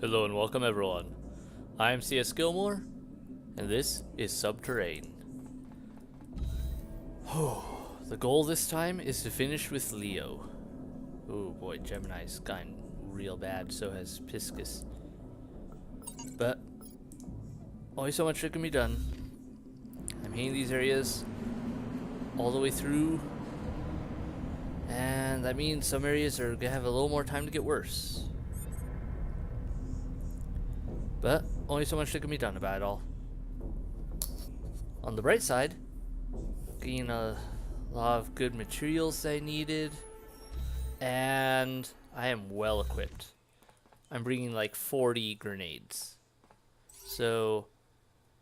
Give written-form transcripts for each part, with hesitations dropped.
Hello and welcome everyone. I'm C.S.Gilmore, and this is Subterrain. The goal this time is to finish with Leo. Oh boy, Gemini's gotten real bad, so has Piscus. But only so much that can be done. I'm hitting these areas all the way through, and that means some areas are gonna have a little more time to get worse. But only so much that can be done about it all. On the bright side, getting a lot of good materials that I needed, and I am well equipped. I'm bringing like 40 grenades, so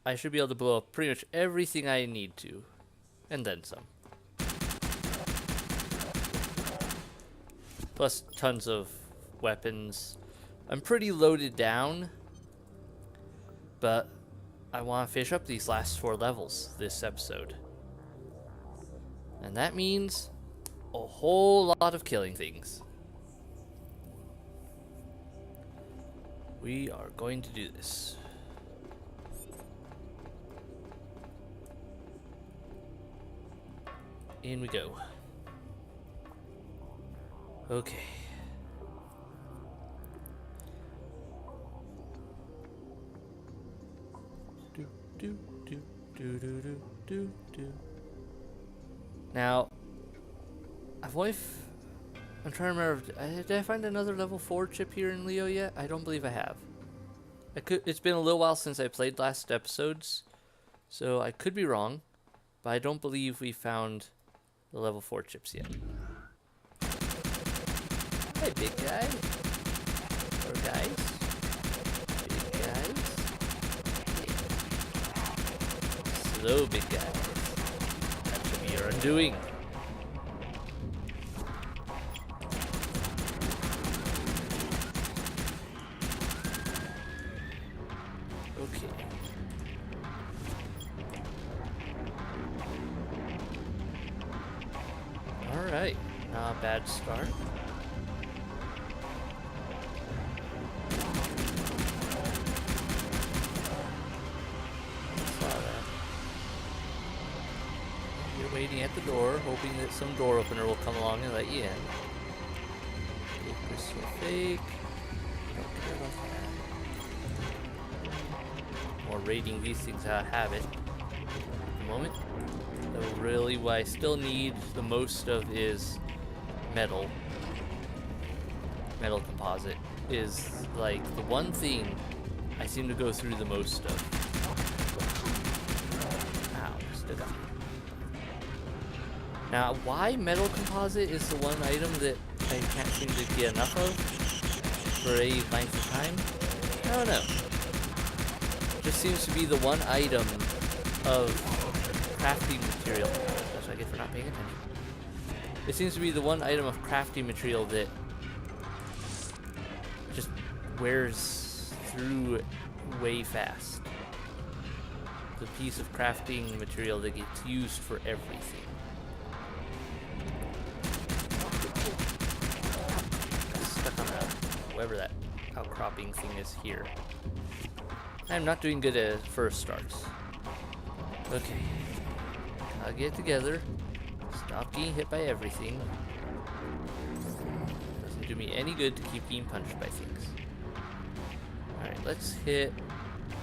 I should be able to blow up pretty much everything I need to, and then some. Plus tons of weapons. I'm pretty loaded down, but I want to finish up these last 4 levels this episode. And that means a whole lot of killing things. We are going to do this. In we go. Okay. Now, I'm trying to remember. Did I find another level 4 chip here in Leo yet? I don't believe I have. It's been a little while since I played last episodes, so I could be wrong, but I don't believe we found the level 4 chips yet. Hey, big guy. Or guys. Big guys. Slow, big guy. That should be your undoing. Okay. Alright. Not a bad start. Waiting at the door, hoping that some door opener will come along and let you in. Okay, crystal fake. Don't care about that. More raiding these things out of habit at the moment. Though really what I still need the most of is metal. Metal composite is like the one thing I seem to go through the most of. Ow, still got it. Now, why metal composite is the one item that I can't seem to get enough of for a length of time? I don't know. It just seems to be the one item of crafting material. That's what I get for not paying attention. It seems to be the one item of crafting material that just wears through way fast. The piece of crafting material that gets used for everything. Whatever that outcropping thing is here. I'm not doing good at first starts. Okay. I'll get it together. Stop getting hit by everything. Doesn't do me any good to keep being punched by things. Alright, let's hit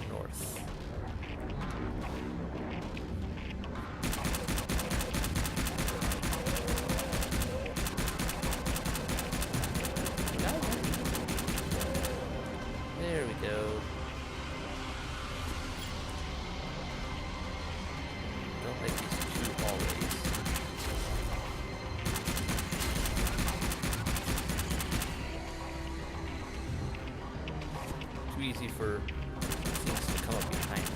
north. There we go. Don't like these 2 hallways. Too easy for things to come up behind me.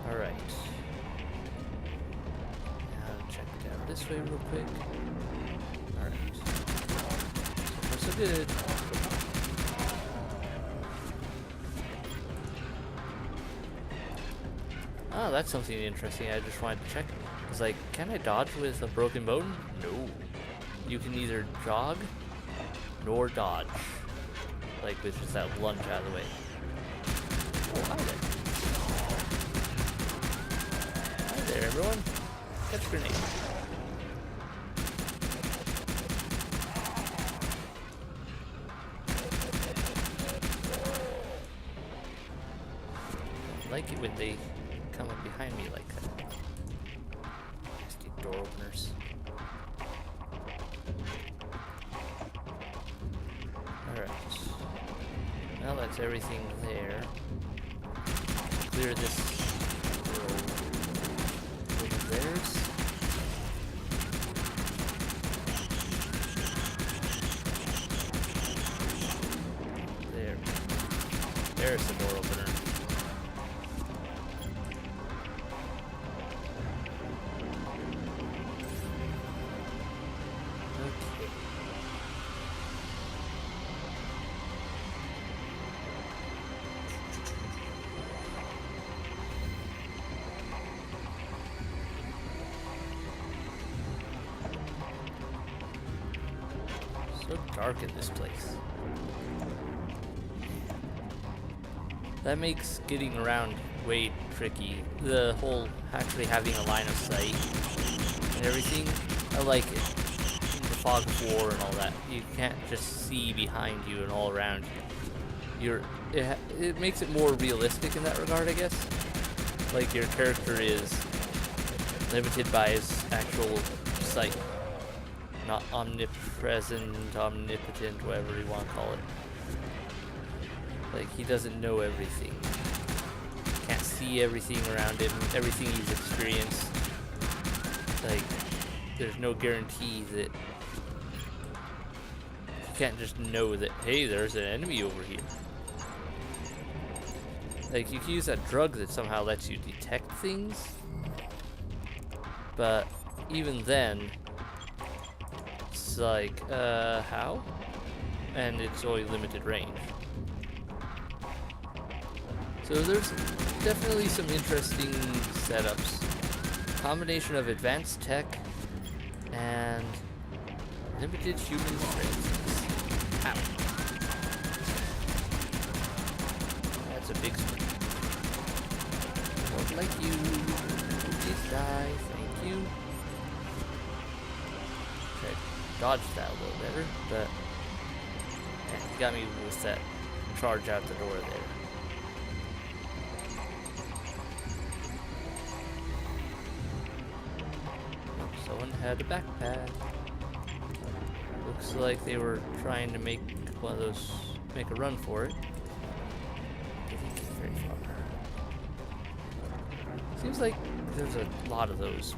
Alright. Now check down this way real quick. Alright. So good. Oh, that's something interesting I just wanted to check. It's like, can I dodge with a broken bone? No. You can either jog nor dodge. Like with just that lunge out of the way. Oh, hi there. Hi there, everyone. Catch a grenade. I like it when they come up behind me like that. Nasty door openers. Alright. Well, that's everything there. Clear this little room of theirs. There. There's the door opener. Okay. So dark in this place. That makes getting around way tricky. The whole actually having a line of sight and everything, I like it. The fog of war and all that. You can't just see behind you and all around you. It makes it more realistic in that regard, I guess. Like your character is limited by his actual sight. Not omnipresent, omnipotent, whatever you want to call it. Like, he doesn't know everything. Can't see everything around him, everything he's experienced. Like, there's no guarantee that... You can't just know that, hey, there's an enemy over here. Like, you can use that drug that somehow lets you detect things. But, even then... It's like, how? And it's only limited range. So there's definitely some interesting setups. Combination of advanced tech and limited human presence. Ow. That's a big swing. Don't like you. Please die. Thank you. Okay, dodged that a little better, but yeah, he got me with that charge out the door there. Someone had a backpack. Looks like they were trying to make one of those, make a run for it. Didn't get very far. Seems like there's a lot of those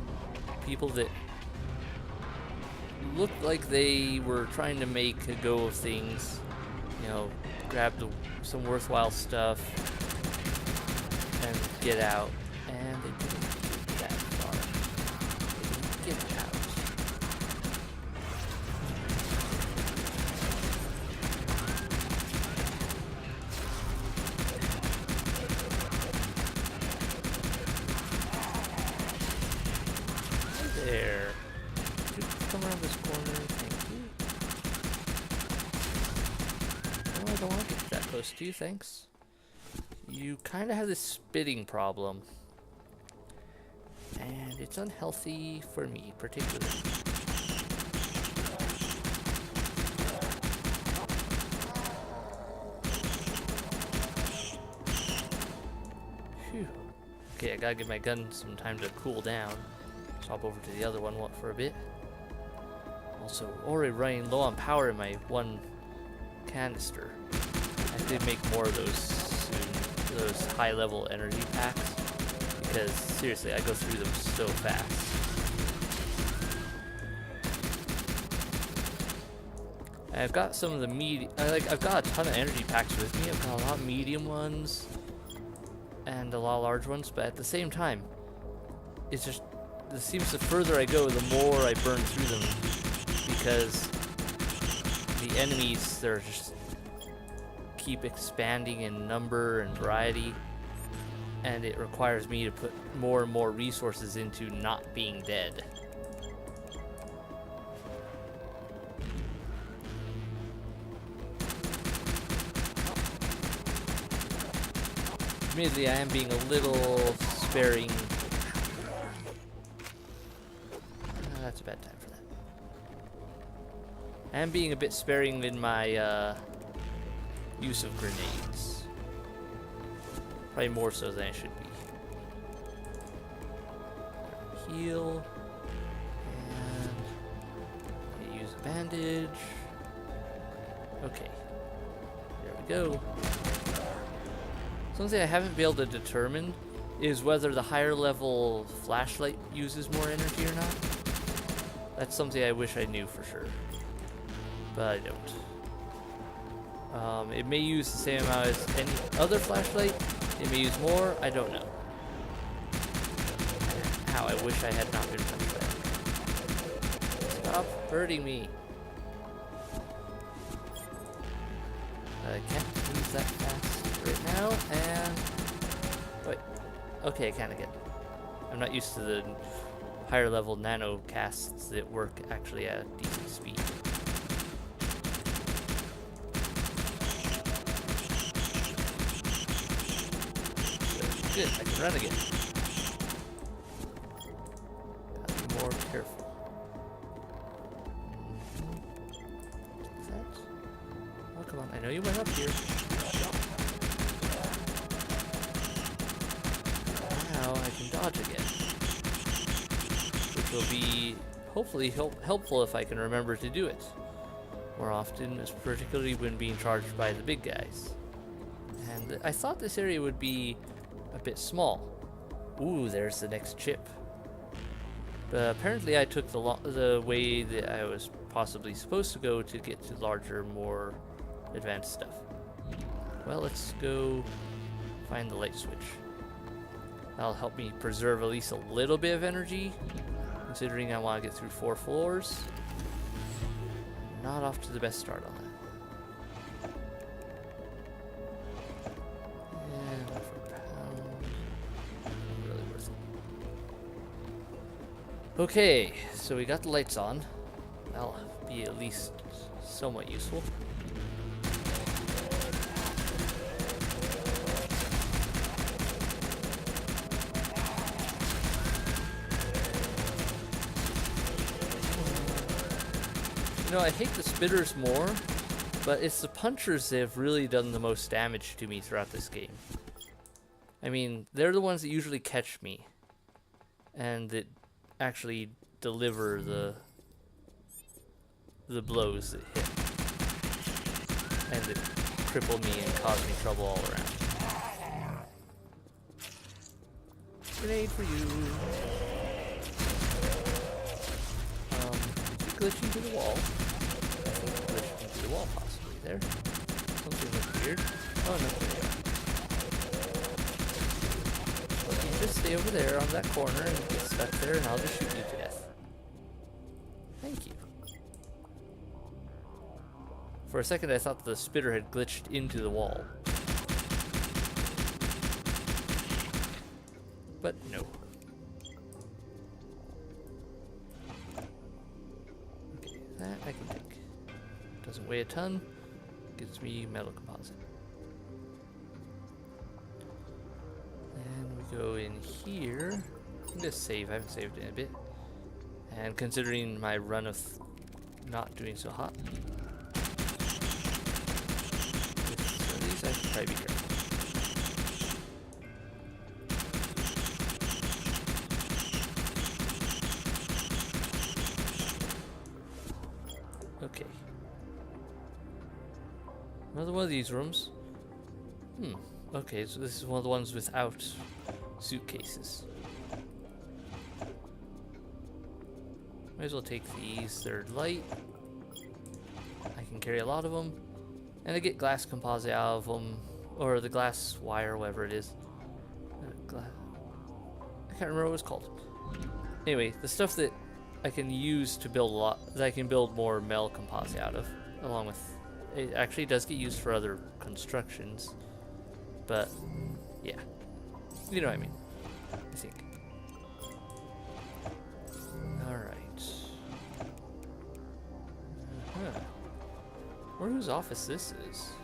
people that look like they were trying to make a go of things. You know, grab some worthwhile stuff and get out. And they didn't get that far. They didn't get out. Hi there. Could you come around this corner? Thank you. No, I don't want to get that close to you, thanks. You kind of have this spitting problem. And it's unhealthy for me, particularly. Phew. Okay, I gotta give my gun some time to cool down. Swap over to the other one for a bit. Also, already running low on power in my one canister. I did make more of those soon, those high-level energy packs. Because seriously, I go through them so fast. And I've got some of the I've got a ton of energy packs with me. I've got a lot of medium ones and a lot of large ones, but at the same time, it's just, it seems the further I go, the more I burn through them, because the enemies, they're just keep expanding in number and variety. And it requires me to put more and more resources into not being dead. Admittedly, I am being a little sparing. That's a bad time for that. I am being a bit sparing in my use of grenades. Probably more so than I should be. Heal. And use a bandage. Okay. There we go. Something I haven't been able to determine is whether the higher level flashlight uses more energy or not. That's something I wish I knew for sure. But I don't. It may use the same amount as any other flashlight. It may use more. I don't know. Ow, I wish I had not been punched by that. Stop hurting me. I can't move that fast right now, and... Wait. Okay, I kind of get it. I'm not used to the higher level nano casts that work actually at a decent speed. Good, I can run again. Gotta be more careful. Take that. Oh, come on, I know you went up here. Now I can dodge again. Which will be hopefully helpful if I can remember to do it more often, particularly when being charged by the big guys. And I thought this area would be a bit small. Ooh, there's the next chip. But apparently I took the way that I was possibly supposed to go to get to larger, more advanced stuff. Well, let's go find the light switch. That'll help me preserve at least a little bit of energy, considering I want to get through 4 floors. Not off to the best start on that. And off for pound. Really worth it. Okay, so we got the lights on. That'll be at least somewhat useful. You know, I hate the spitters more, but it's the punchers that have really done the most damage to me throughout this game. I mean, they're the ones that usually catch me, and that actually deliver the blows that hit, and that cripple me and cause me trouble all around. Grenade for you. Glitching to the wall. I think glitching to the wall possibly there. Something looks weird. Oh no, there you are. Well, you just stay over there on that corner and get stuck there and I'll just shoot you to death. Thank you. For a second I thought the spitter had glitched into the wall. But no. That I can take. Doesn't weigh a ton. Gives me metal composite. And we go in here. I'm gonna save. I haven't saved in a bit. And considering my run of not doing so hot, at least I should probably be careful. Okay. Another one of these rooms. Okay, so this is one of the ones without suitcases. Might as well take these. They're light. I can carry a lot of them. And I get glass composite out of them. Or the glass wire, whatever it is. I can't remember what it's called. Anyway, the stuff that I can use to build a lot, that I can build more metal composite out of, along with, it actually does get used for other constructions, but yeah, you know what I mean, I think. Alright. I wonder whose office this is.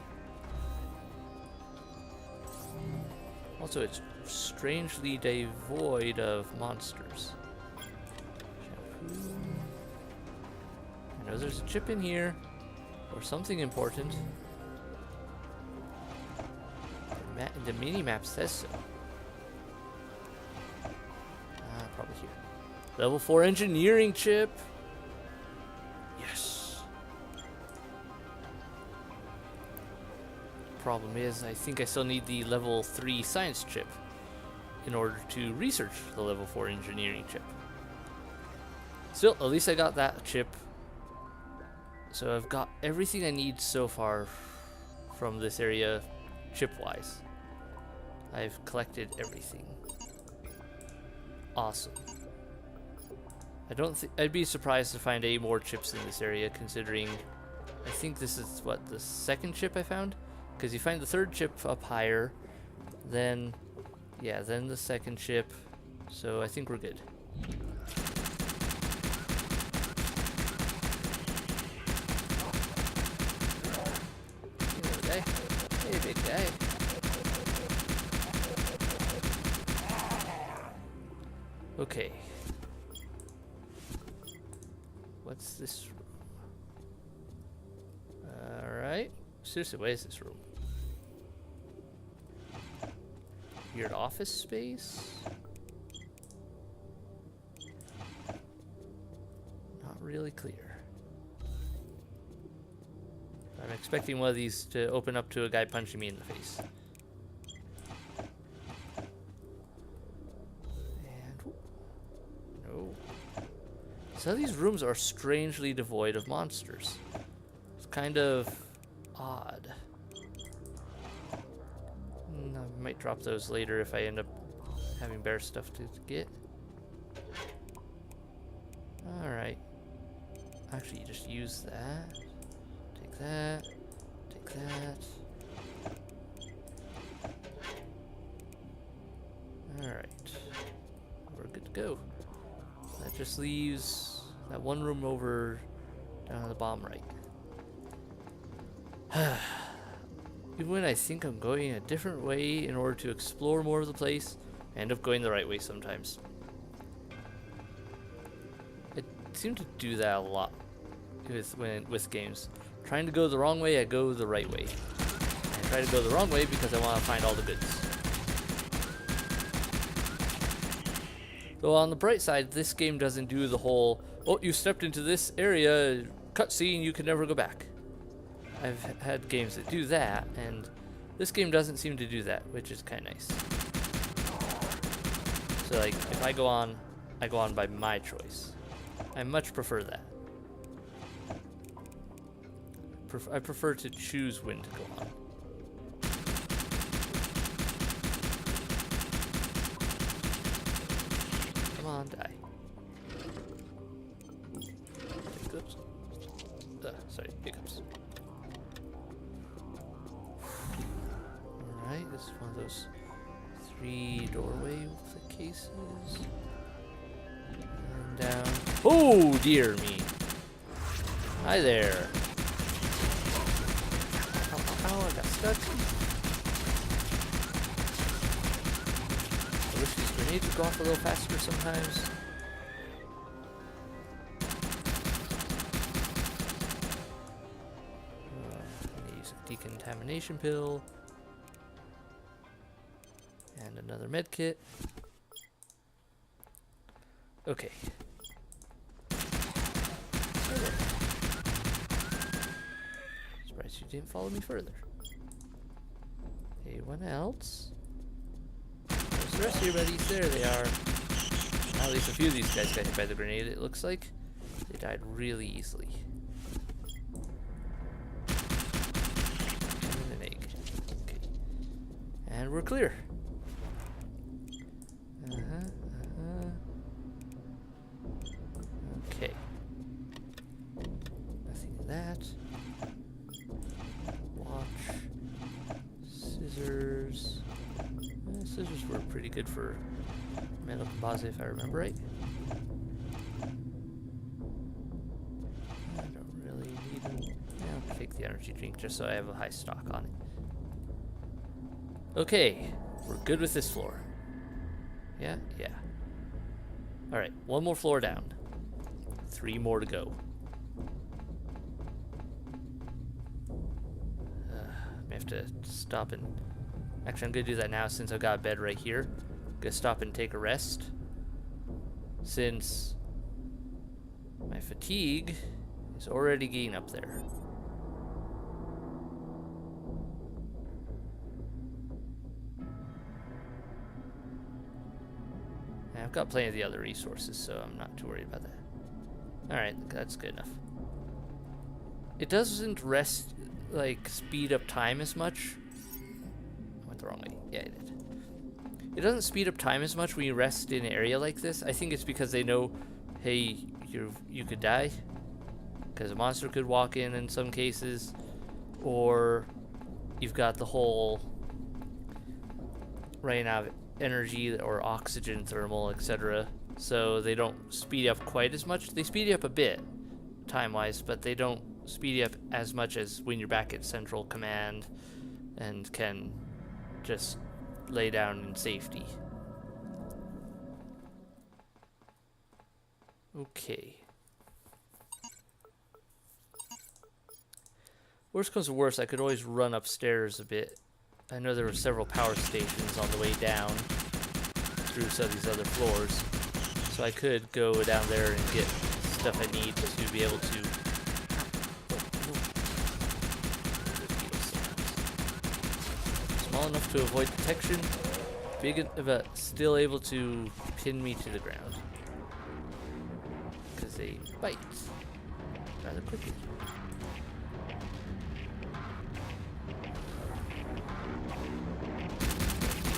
Also, it's strangely devoid of monsters. Shampoo. I know there's a chip in here, or something important. The mini-map says so. Probably here. Level 4 engineering chip. Yes. Problem is, I think I still need the level 3 science chip in order to research the level 4 engineering chip. Still, at least I got that chip. So I've got everything I need so far from this area, chip-wise. I've collected everything. Awesome. I'd be surprised to find any more chips in this area, considering I think this is what, the second chip I found? Because you find the third chip up higher, then then the second chip. So I think we're good. Hey, guy. Hey, big guy. Okay. What's this room? Alright. Seriously, what is this room? Weird office space? Not really clear. I'm expecting one of these to open up to a guy punching me in the face. So these rooms are strangely devoid of monsters. It's kind of odd. I might drop those later if I end up having better stuff to get. Alright. Actually, you just use that. Take that. Take that. Alright. We're good to go. That just leaves that one room over down on the bottom right. Even when I think I'm going a different way in order to explore more of the place, I end up going the right way sometimes. I seem to do that a lot with games. Trying to go the wrong way, I go the right way. I try to go the wrong way because I want to find all the goods. Though on the bright side, this game doesn't do the whole, oh, you stepped into this area, cutscene, you can never go back. I've had games that do that, and this game doesn't seem to do that, which is kind of nice. So, like, if I go on by my choice. I much prefer that. I prefer to choose when to go on. Come on, die. Hiccups. Sorry, hiccups. Alright, this is one of those 3 doorway cases. And down. Oh, dear me. Hi there. Oh, I got stuck. I wish these grenades would go off a little faster sometimes. I'm gonna use a decontamination pill. And another med kit. Okay. Surprised you didn't follow me further. Anyone else? Where's the rest of your buddies? There they are. At least a few of these guys got hit by the grenade, it looks like. They died really easily. And an egg. Okay. And we're clear. Okay. Nothing in that. Watch. Scissors. Scissors were pretty good for metal composite if I remember right. I don't really need them. I'll take the energy drink just so I have a high stock on it. Okay. We're good with this floor. Yeah, yeah. Alright, one more floor down. 3 more to go. I have to stop and... Actually, I'm going to do that now since I've got a bed right here. I'm going to stop and take a rest. Since my fatigue is already getting up there. And I've got plenty of the other resources, so I'm not too worried about that. Alright, that's good enough. It doesn't rest, like, speed up time as much. I went the wrong way. Yeah, I did. It doesn't speed up time as much when you rest in an area like this. I think it's because they know, hey, you could die. Because a monster could walk in some cases. Or you've got the whole running out of energy or oxygen, thermal, etc. So they don't speed up quite as much. They speed you up a bit, time-wise, but they don't speed you up as much as when you're back at Central Command and can just lay down in safety. Okay. Worst comes to worst, I could always run upstairs a bit. I know there were several power stations on the way down through some of these other floors. So I could go down there and get stuff I need to be able to... Small enough to avoid detection, big but still able to pin me to the ground. Because they bite rather quickly.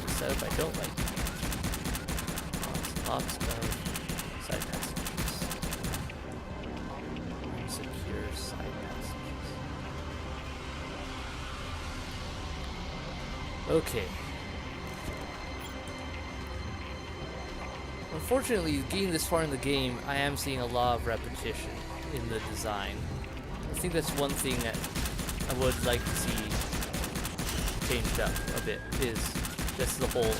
Setup I don't like. Lots of side passages. Secure side passages. Okay. Unfortunately, getting this far in the game, I am seeing a lot of repetition in the design. I think that's one thing that I would like to see changed up a bit, is just the whole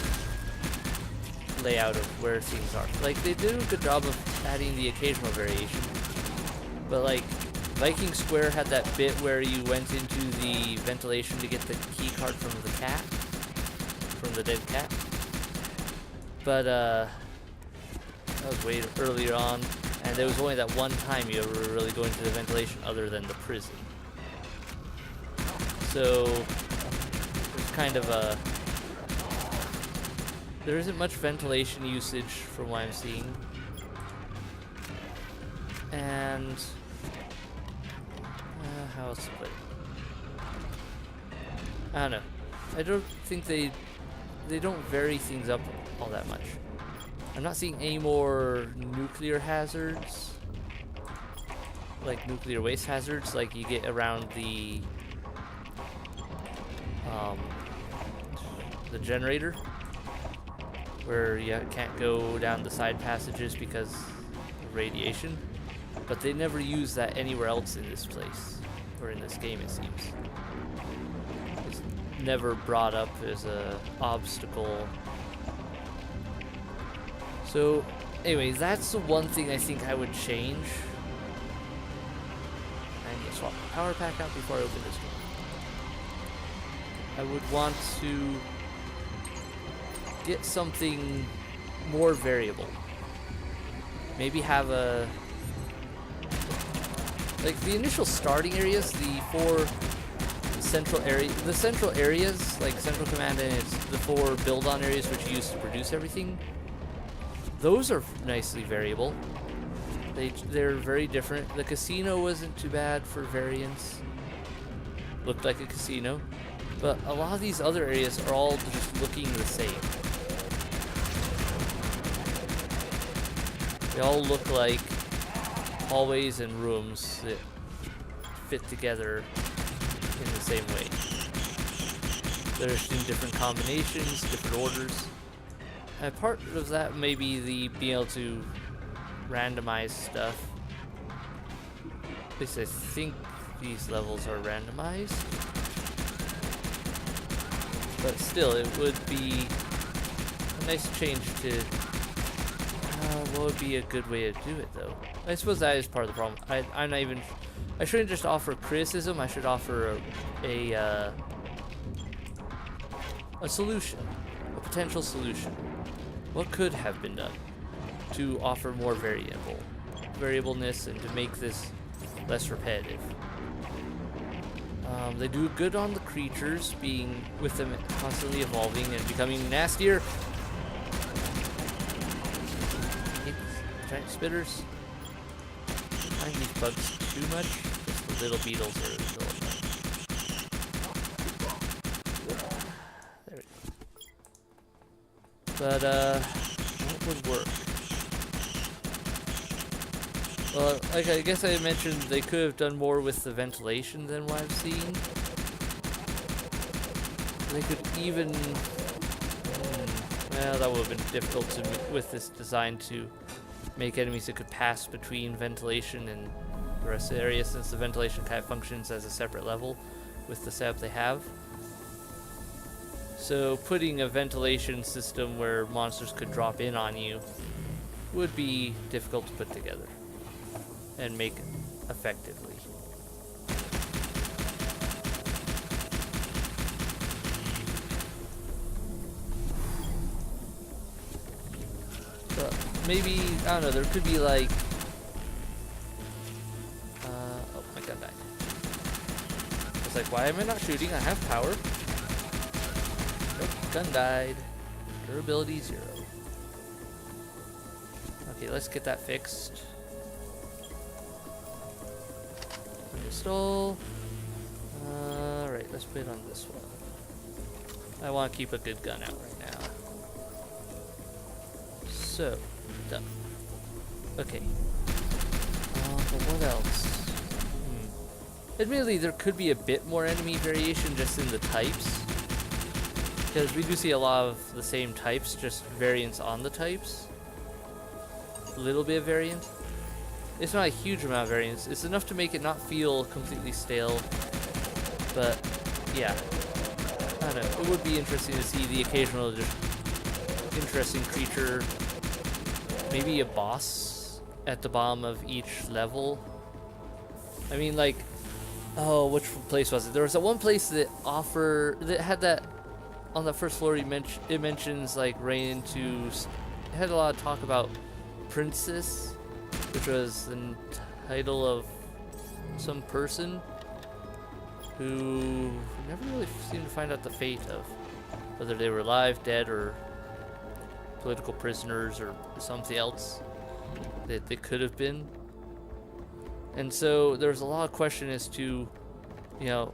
layout of where things are. Like, they do a good job of adding the occasional variation, but like Viking Square had that bit where you went into the ventilation to get the key card from the cat, from the dead cat. But that was way earlier on, and there was only that one time you ever really go into the ventilation other than the prison. So there's kind of a... There isn't much ventilation usage from what I'm seeing. And how else to put it? I don't know. I don't think they don't vary things up all that much. I'm not seeing any more nuclear hazards, like nuclear waste hazards, like you get around the generator, where you can't go down the side passages because of radiation. But they never use that anywhere else in this place, or in this game, it seems. It's never brought up as an obstacle. So, anyway, that's the one thing I think I would change. I need to swap the power pack out before I open this door. I would want to get something more variable. Maybe have a... Like the initial starting areas, the four central areas, like Central Command and the four build-on areas which you use to produce everything, those are nicely variable. They're very different. The casino wasn't too bad for variance. Looked like a casino. But a lot of these other areas are all just looking the same. They all look like hallways and rooms that fit together in the same way. They're just in different combinations, different orders. And part of that may be the being able to randomize stuff. At least I think these levels are randomized. But still, it would be a nice change to... what would be a good way to do it, though? I suppose that is part of the problem. I'm not even... I shouldn't just offer criticism, I should offer a solution. A potential solution. What could have been done to offer more variableness and to make this less repetitive? They do good on the creatures, being with them constantly evolving and becoming nastier. Giant spitters. I find these bugs too much. Just the little beetles are a little annoying. There we go. But what would work? Well, like I guess I mentioned, they could have done more with the ventilation than what I've seen. They could even... well, that would have been difficult with this design to make enemies that could pass between ventilation and the rest of the area, since the ventilation kind of functions as a separate level with the setup they have. So putting a ventilation system where monsters could drop in on you would be difficult to put together and make effectively. But maybe, I don't know, there could be like... oh, my gun died. It's like, why am I not shooting? I have power. Nope, gun died. Durability 0. Okay, let's get that fixed. Pistol. Alright, let's put it on this one. I want to keep a good gun out right now. So, done. Okay. But what else? Admittedly, there could be a bit more enemy variation just in the types. Because we do see a lot of the same types, just variants on the types. A little bit of variant. It's not a huge amount of variance. It's enough to make it not feel completely stale. But, yeah. I don't know. It would be interesting to see the occasional just interesting creature. Maybe a boss at the bottom of each level. I mean, like... oh, which place was it? There was that one place that had that... on the first floor, it mentions, like, right into... it had a lot of talk about Princess, which was the title of some person who never really seemed to find out the fate of whether they were alive, dead, or political prisoners, or something else that they could have been. And so there was a lot of question as to, you know,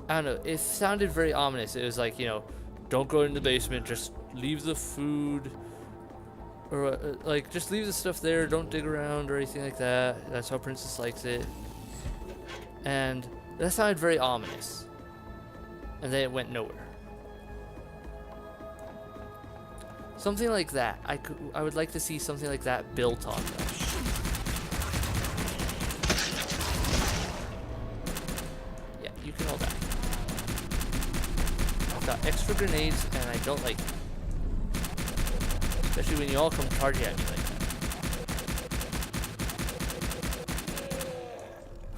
I don't know, it sounded very ominous. It was like, you know, don't go in the basement, just leave the food, or like, just leave the stuff there, don't dig around or anything like that. That's how Princess likes it. And that sounded very ominous. And then it went nowhere. Something like that. I would like to see something like that built on them. Yeah, you can all die. I've got extra grenades and I don't like it. Especially when you all come charging at me like that.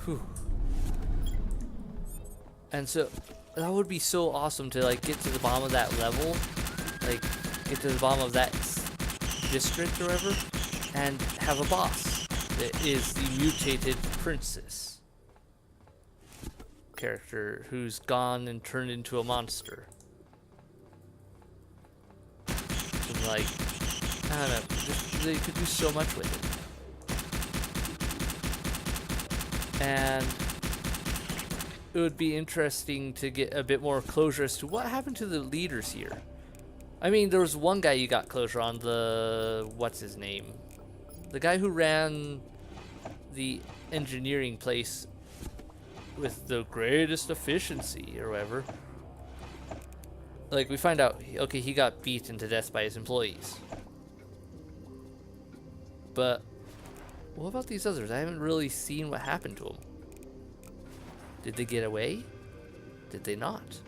Whew. And so, that would be so awesome to, like, get to the bottom of that level. Like, get to the bottom of that district or whatever. And have a boss that is the mutated princess. Character who's gone and turned into a monster. And, like, I don't know, they could do so much with it. And it would be interesting to get a bit more closure as to what happened to the leaders here. I mean, there was one guy you got closure on, what's his name? The guy who ran the engineering place with the greatest efficiency or whatever. Like, we find out, okay, he got beaten to death by his employees. But what about these others? I haven't really seen what happened to them. Did they get away? Did they not?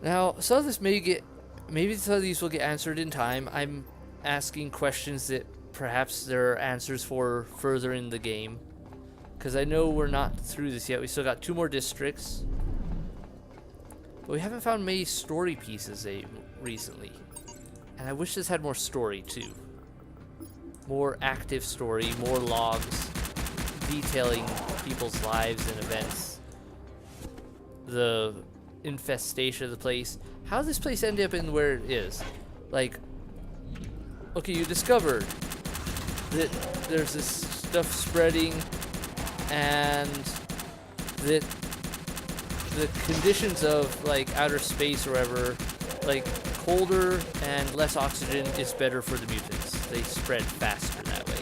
Now, some of this maybe some of these will get answered in time. I'm asking questions that perhaps there are answers for further in the game. Because I know we're not through this yet. We still got 2 more districts. But we haven't found many story pieces recently. And I wish this had more story too. More active story, more logs, detailing people's lives and events. The infestation of the place. How did this place end up in where it is? Like, okay, you discovered that there's this stuff spreading and that the conditions of like outer space or whatever, like colder and less oxygen is better for the mutants. They spread faster that way.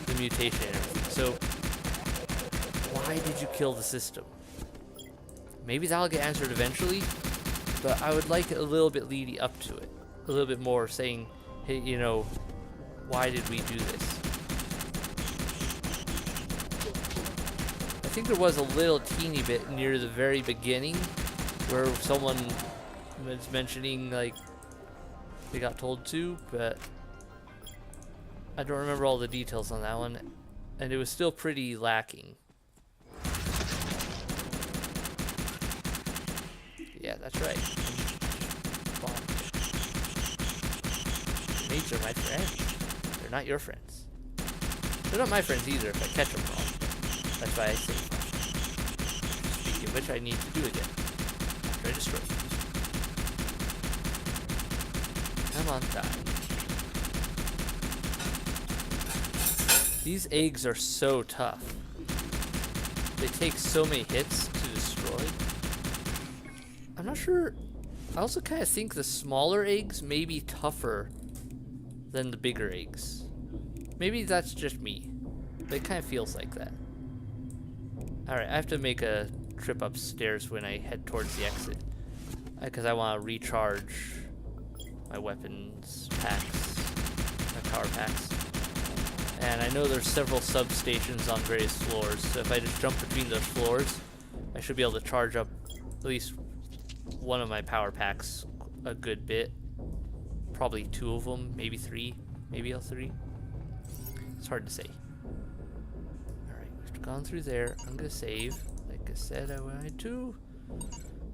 The mutation and everything. So why did you kill the system? Maybe that'll get answered eventually, but I would like a little bit leading up to it. A little bit more saying, hey, you know, why did we do this? I think there was a little teeny bit near the very beginning where someone was mentioning, like, they got told to, but I don't remember all the details on that one, and it was still pretty lacking. Yeah, that's right. Grenades are my friends. They're not your friends. They're not my friends either if I catch them wrong. That's why I say. Speaking of which, I need to do again. After I destroy you. Come on, die. These eggs are so tough. They take so many hits to destroy. I'm not sure. I also kind of think the smaller eggs may be tougher than the bigger eggs. Maybe that's just me. But it kind of feels like that. Alright, I have to make a trip upstairs when I head towards the exit. Because I want to recharge my weapons packs, my power packs. And I know there's several substations on various floors, so if I just jump between those floors, I should be able to charge up at least one of my power packs a good bit. Probably 2 of them, maybe 3, maybe all 3. It's hard to say. Alright, we've gone through there. I'm gonna save, like I said I wanted to.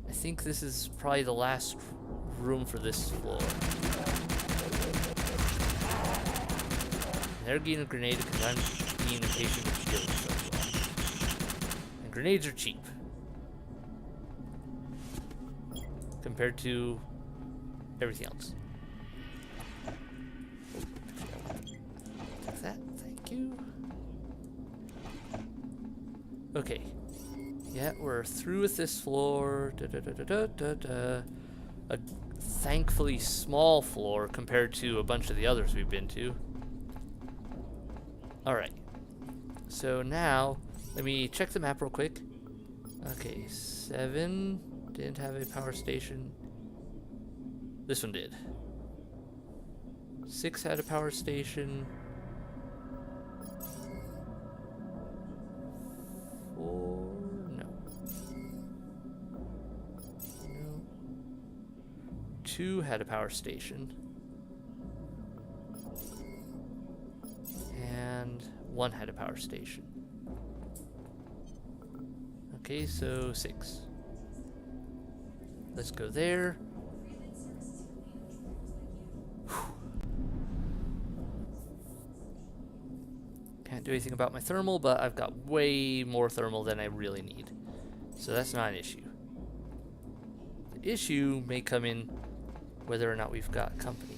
I think this is probably the last room for this floor. They're getting a grenade because I'm being impatient with killing so well. And grenades are cheap. Compared to everything else. Take that, thank you. Okay. Yeah, we're through with this floor. A thankfully small floor compared to a bunch of the others we've been to. Alright. So now, let me check the map real quick. Okay, 7 didn't have a power station. This one did. 6 had a power station. 4, no. 2 had a power station. And 1 had a power station. Okay, so 6. Let's go there. Can't do anything about my thermal, but I've got way more thermal than I really need. So that's not an issue. The issue may come in whether or not we've got company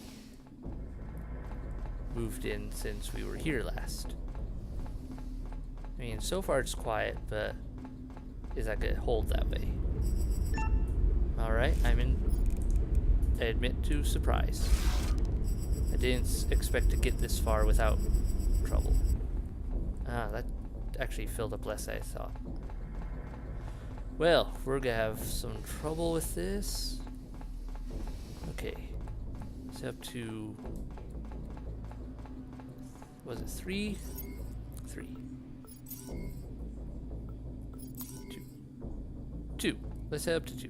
moved in since we were here last. I mean, so far it's quiet, but is that gonna hold that way? Alright, I admit to surprise. I didn't expect to get this far without trouble. Ah, that actually filled up less than I thought. Well, we're gonna have some trouble with this. Okay. It's up to... was it 3? 3. 2. 2. Let's head up to 2.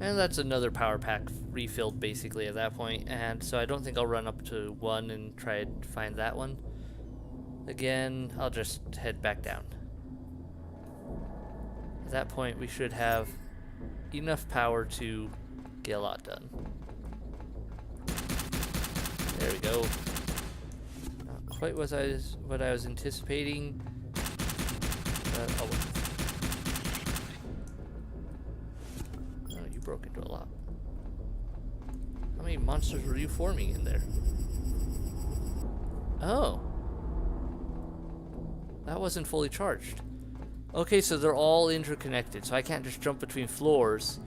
And that's another power pack refilled basically at that point. And so I don't think I'll run up to 1 and try to find that one. Again, I'll just head back down. At that point, we should have enough power to get a lot done. There we go. Not quite what I was anticipating. Oh, well. Oh, you broke into a lot. How many monsters were you forming in there? Oh. That wasn't fully charged. Okay, so they're all interconnected, so I can't just jump between floors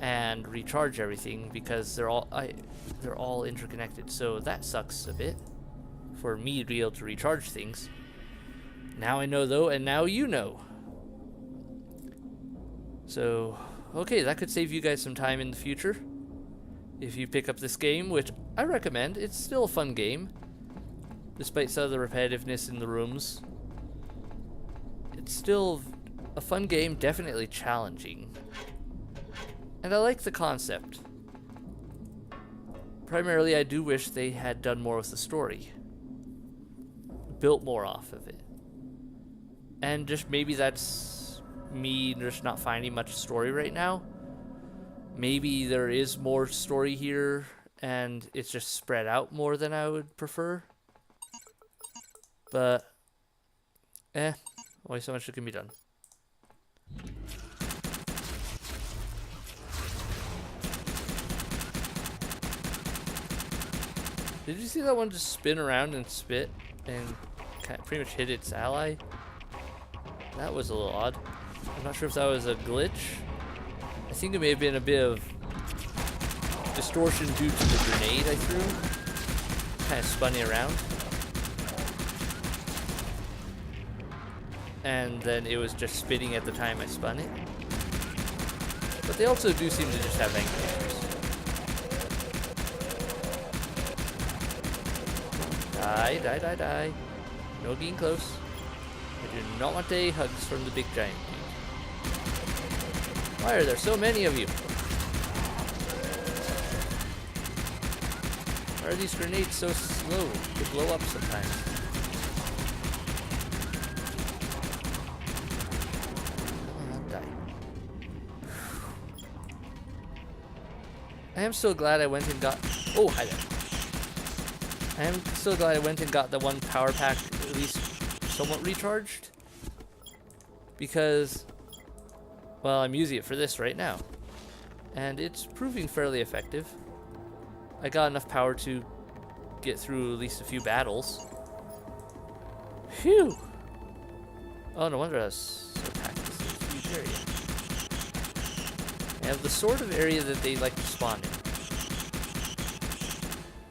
and recharge everything because they're all interconnected. So that sucks a bit for me to be able to recharge things. Now I know though, and now you know. So, okay, that could save you guys some time in the future if you pick up this game, which I recommend. It's still a fun game, despite some of the repetitiveness in the rooms. It's still a fun game, definitely challenging. And I like the concept. Primarily, I do wish they had done more with the story. Built more off of it. And just maybe that's me just not finding much story right now. Maybe there is more story here and it's just spread out more than I would prefer. But, only so much that can be done. Did you see that one just spin around and spit and kind of pretty much hit its ally? That was a little odd. I'm not sure if that was a glitch. I think it may have been a bit of distortion due to the grenade I threw. Kind of spun it around. And then it was just spitting at the time I spun it. But they also do seem to just have anger issues. Die. No getting close. I do not want any hugs from the big giant dude. Why are there so many of you? Why are these grenades so slow to blow up sometimes? I am so glad I went and got... Oh, hi there. I am so glad I went and got the one power pack at least somewhat recharged. Because, well, I'm using it for this right now. And it's proving fairly effective. I got enough power to get through at least a few battles. Phew! Oh, no wonder I was so packed. This is a huge area. I have the sort of area that they like to spawn in.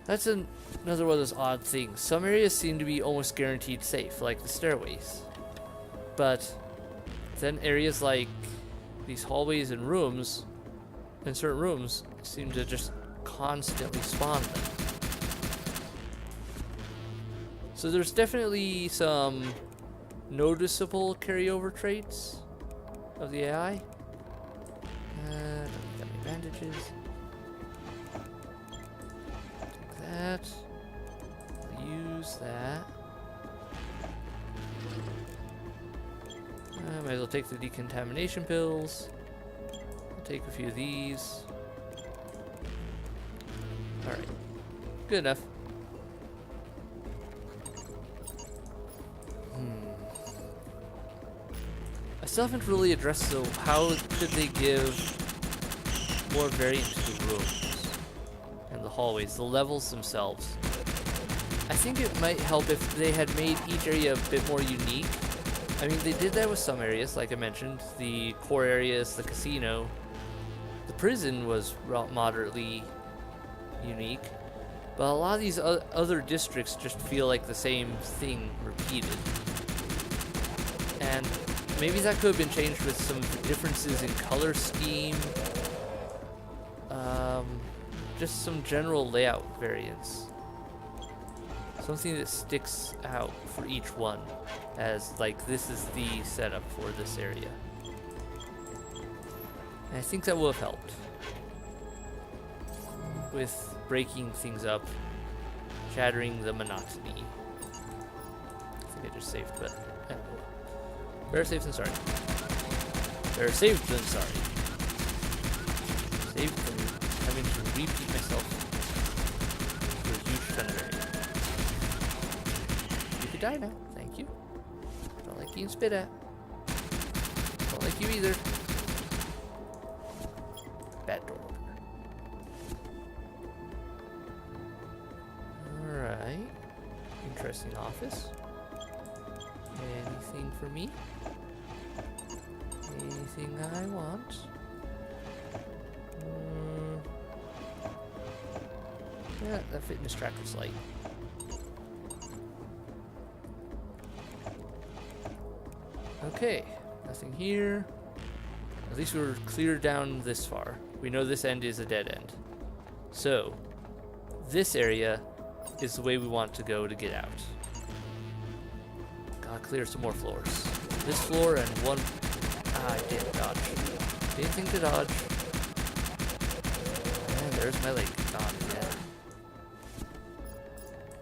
That's another one of those odd things. Some areas seem to be almost guaranteed safe, like the stairways. But then areas like these hallways and rooms, in certain rooms, seem to just constantly spawn them. So there's definitely some noticeable carryover traits of the AI. Don't need that many bandages. Take that. Use that. Might as well take the decontamination pills. I'll take a few of these. Alright. Good enough. I still haven't really addressed though, how could they give more variance to the rooms and the hallways, the levels themselves. I think it might help if they had made each area a bit more unique. I mean, they did that with some areas, like I mentioned, the core areas, the casino. The prison was moderately unique, but a lot of these other districts just feel like the same thing repeated. And maybe that could have been changed with some differences in color scheme, just some general layout variance. Something that sticks out for each one as like this is the setup for this area. And I think that will have helped with breaking things up, shattering the monotony. I think I just saved, but better safe than sorry. Better saved than sorry. Saved than having to repeat myself for a huge ton of area. You could die now. Thank you. Don't like being spit at. Don't like you either. Bad door opener. Alright. Interesting office. Anything for me? Anything I want? Yeah, that fitness tracker's light. Okay, nothing here. At least we were clear down this far. We know this end is a dead end. So, this area is the way we want to go to get out. Gotta clear some more floors. This floor and one... Ah, I didn't dodge. Didn't think to dodge. And there's my leg gone again.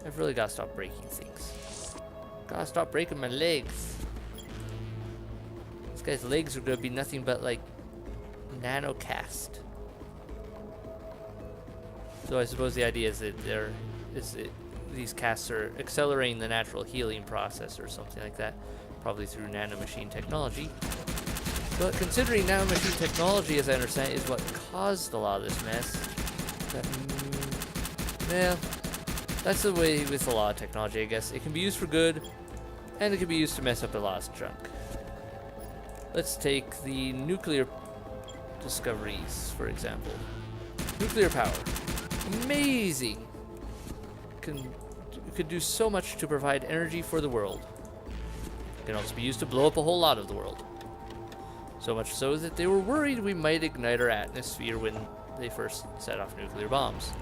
I've really gotta stop breaking things. Gotta stop breaking my legs. This guy's legs are gonna be nothing but like nano cast. So I suppose the idea is that these casts are accelerating the natural healing process or something like that, probably through nanomachine technology. But considering nanomachine technology, as I understand, is what caused a lot of this mess, yeah, that's the way with a lot of technology, I guess. It can be used for good, and it can be used to mess up a lot of junk. Let's take the nuclear discoveries, for example. Nuclear power. Amazing! Could do so much to provide energy for the world. It can also be used to blow up a whole lot of the world. So much so that they were worried we might ignite our atmosphere when they first set off nuclear bombs.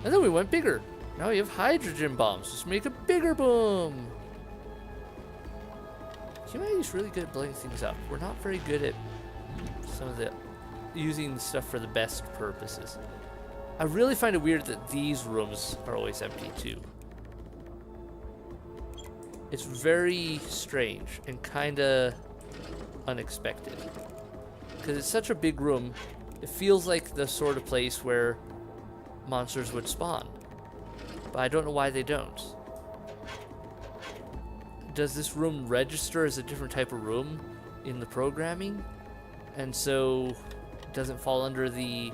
And then we went bigger. Now we have hydrogen bombs. Just make a bigger boom. Humanity's really good at blowing things up. We're not very good at some of the using stuff for the best purposes. I really find it weird that these rooms are always empty too. It's very strange and kinda unexpected. Because it's such a big room, it feels like the sort of place where monsters would spawn. But I don't know why they don't. Does this room register as a different type of room in the programming? And so it doesn't fall under the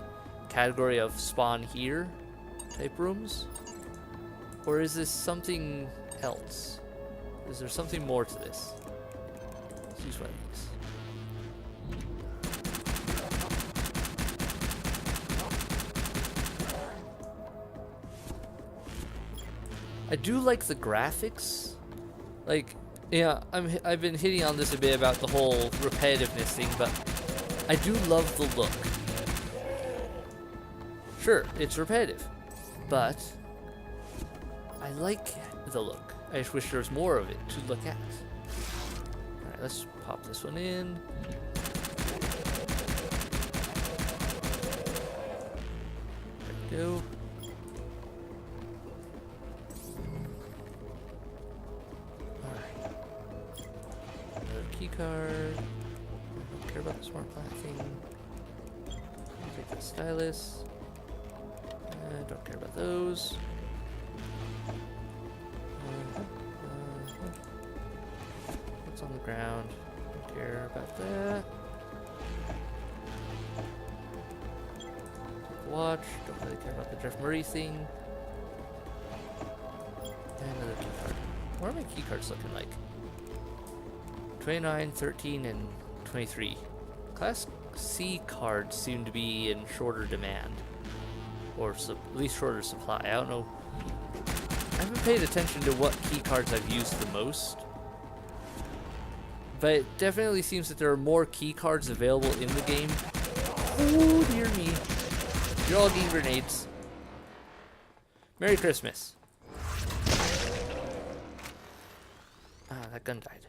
category of spawn here type rooms? Or is this something else? Is there something more to this? Let's use one of these. I do like the graphics. Like, yeah, I've been hitting on this a bit about the whole repetitiveness thing, but I do love the look. Sure, it's repetitive, but I like the look. I just wish there was more of it to look at. Alright, let's pop this one in. There we go. Alright. Another key card. I don't care about the smart plant thing. Take the stylus. Don't care about those. What's on the ground? Don't care about that. Watch. Don't really care about the Jeff Murray thing. And another key card. What are my key cards looking like? 29, 13, and 23. Class C cards seem to be in shorter demand. Or at least shorter supply. I don't know. I haven't paid attention to what key cards I've used the most. But it definitely seems that there are more key cards available in the game. Oh, dear me. You're all getting grenades. Merry Christmas. Ah, that gun died.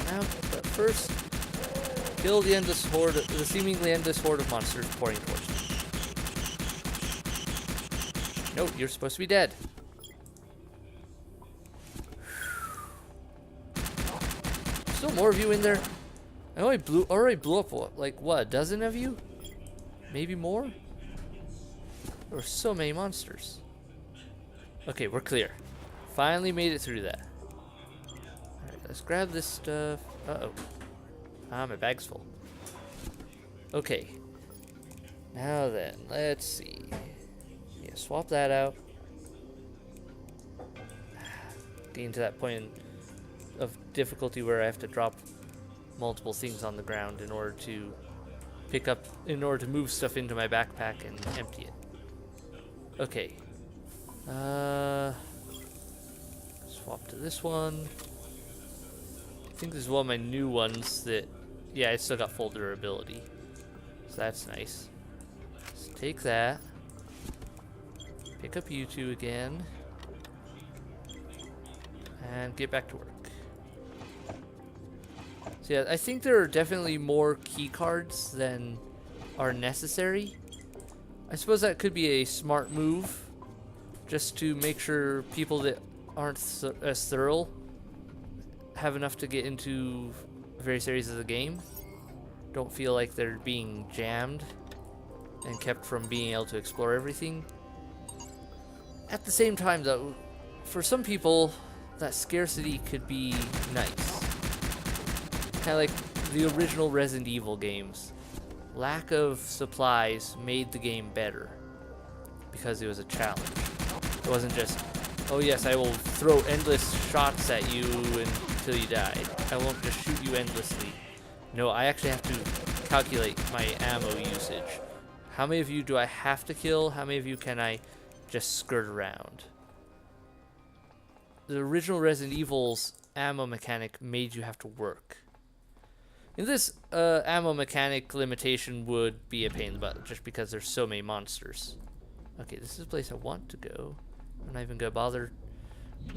Now, but first, kill the endless horde, the seemingly endless horde of monsters pouring towards me. No, you're supposed to be dead. Still more of you in there. I already blew up like what, a dozen of you? Maybe more? There were so many monsters. Okay, we're clear. Finally made it through that. Alright, let's grab this stuff. Uh-oh. Ah, my bag's full. Okay. Now then, let's see. Yeah, swap that out. Getting to that point of difficulty where I have to drop multiple things on the ground in order to move stuff into my backpack and empty it. Okay. Swap to this one. I think this is one of my new ones that, yeah, I still got full durability. So that's nice. Let's take that. Pick up you two again. And get back to work. So yeah, I think there are definitely more key cards than are necessary. I suppose that could be a smart move, just to make sure people that aren't as thorough have enough to get into various areas of the game. Don't feel like they're being jammed and kept from being able to explore everything. At the same time though, for some people, that scarcity could be nice. Kind of like the original Resident Evil games. Lack of supplies made the game better because it was a challenge. It wasn't just, oh yes, I will throw endless shots at you until you die. I won't just shoot you endlessly. No, I actually have to calculate my ammo usage. How many of you do I have to kill? How many of you can I just skirt around? The original Resident Evil's ammo mechanic made you have to work. In this, ammo mechanic limitation would be a pain in the butt, just because there's so many monsters. Okay, this is a place I want to go. I'm not even gonna bother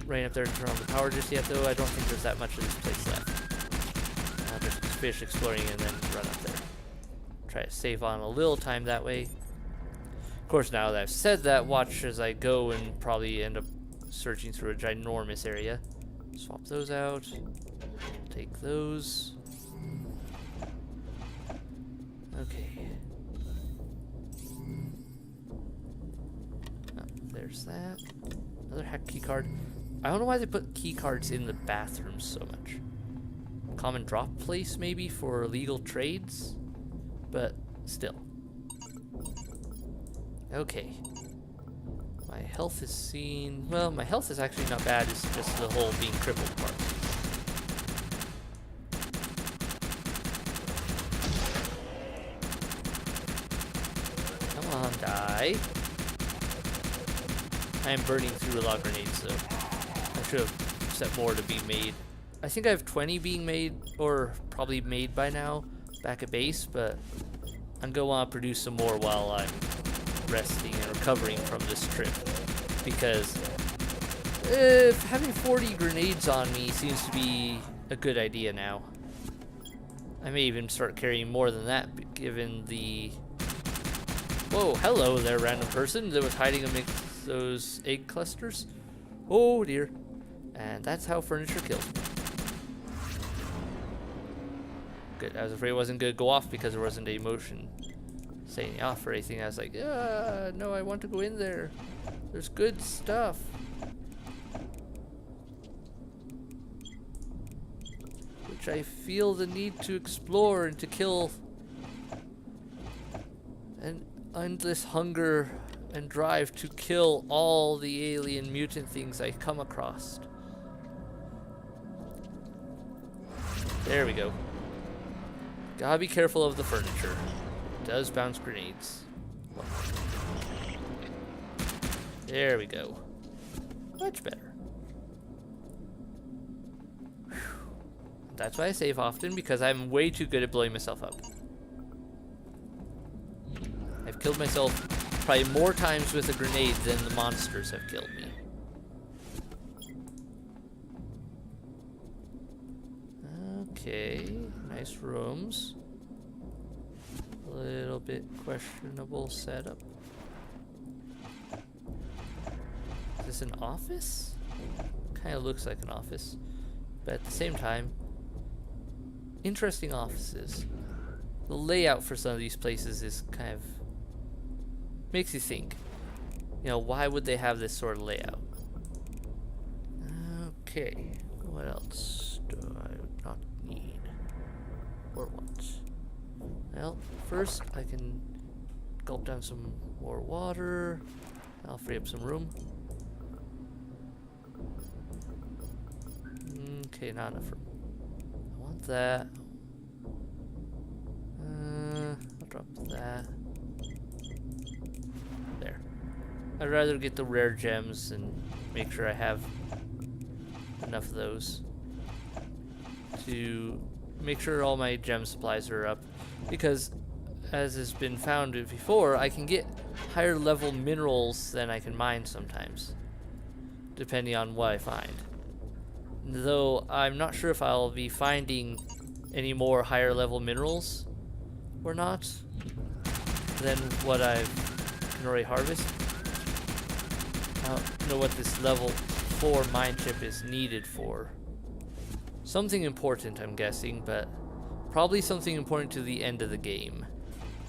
running up there to turn on the power just yet, though. I don't think there's that much of this place left. I'll just finish exploring and then run up there. Try to save on a little time that way. Of course, now that I've said that, watch as I go and probably end up searching through a ginormous area. Swap those out. Take those. Okay. Oh, there's that. Another hack key card. I don't know why they put key cards in the bathrooms so much. Common drop place maybe for illegal trades, but still. Okay. My health is seen. Well, my health is actually not bad. It's just the whole being crippled part. Come on, die. I am burning through a lot of grenades, though. I should have set more to be made. I think I have 20 being made, or probably made by now, back at base, but I'm going to want to produce some more while I'm resting and recovering from this trip, because having 40 grenades on me seems to be a good idea now. I may even start carrying more than that, given the... Whoa, hello there, random person that was hiding amidst those egg clusters. Oh dear. And that's how furniture kills me. Good, I was afraid it wasn't going to go off because there wasn't a motion saying off or anything. I was like, no, I want to go in there. There's good stuff. Which I feel the need to explore and to kill. An endless hunger and drive to kill all the alien mutant things I come across. There we go. Gotta be careful of the furniture. It does bounce grenades. There we go. Much better. Whew. That's why I save often, because I'm way too good at blowing myself up. I've killed myself probably more times with a grenade than the monsters have killed me. Okay, nice rooms. A little bit questionable setup. Is this an office? Kind of looks like an office, but at the same time, interesting offices. The layout for some of these places is kind of makes you think. You know, why would they have this sort of layout? Okay, what else do I not need or want? Well, first I can gulp down some more water. I'll free up some room. Okay, not enough room. I want that. I'll drop that. There. I'd rather get the rare gems and make sure I have enough of those to make sure all my gem supplies are up, because as has been found before, I can get higher level minerals than I can mine sometimes, depending on what I find. Though I'm not sure if I'll be finding any more higher level minerals or not than what I can already harvest. I don't know what this level 4 mine chip is needed for. Something important, I'm guessing, but probably something important to the end of the game.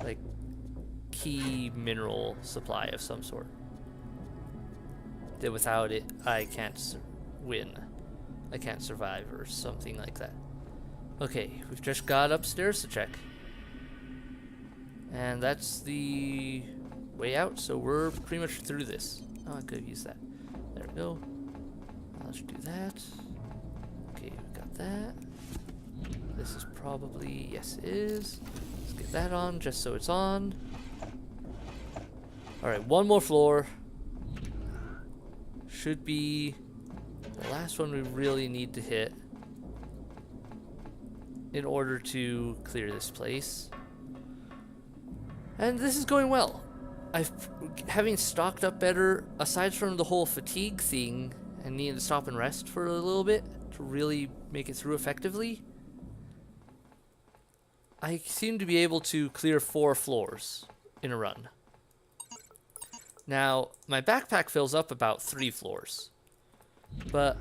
Like key mineral supply of some sort. That without it, I can't win. I can't survive or something like that. Okay, we've just got upstairs to check. And that's the way out, so we're pretty much through this. Oh, I could have used that. There we go. Let's do that. Okay, we got that. This is probably, yes it is. Let's get that on just so it's on. Alright, one more floor. Should be the last one we really need to hit in order to clear this place. And this is going well. Having stocked up better, aside from the whole fatigue thing and needing to stop and rest for a little bit to really make it through effectively, I seem to be able to clear 4 floors in a run. Now, my backpack fills up about 3 floors, but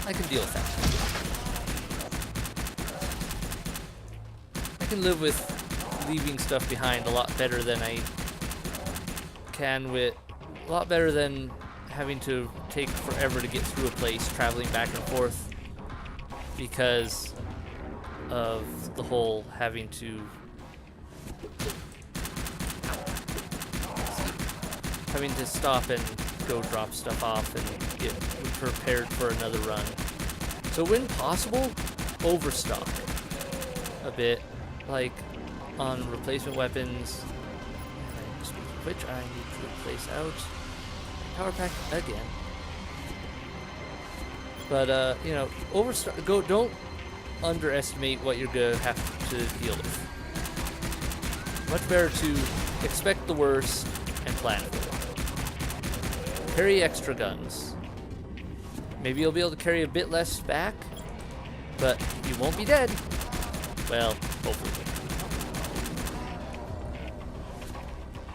I can deal with that. I can live with leaving stuff behind a lot better than I can with, a lot better than having to take forever to get through a place, traveling back and forth because of the whole having to stop and go drop stuff off and get prepared for another run. So when possible, overstock a bit, like on replacement weapons. Speaking of which, I need to replace out my power pack again. But you know, overstock. Don't underestimate what you're gonna have to deal with. Much better to expect the worst and plan for it. Carry extra guns. Maybe you'll be able to carry a bit less back, but you won't be dead. Well, hopefully.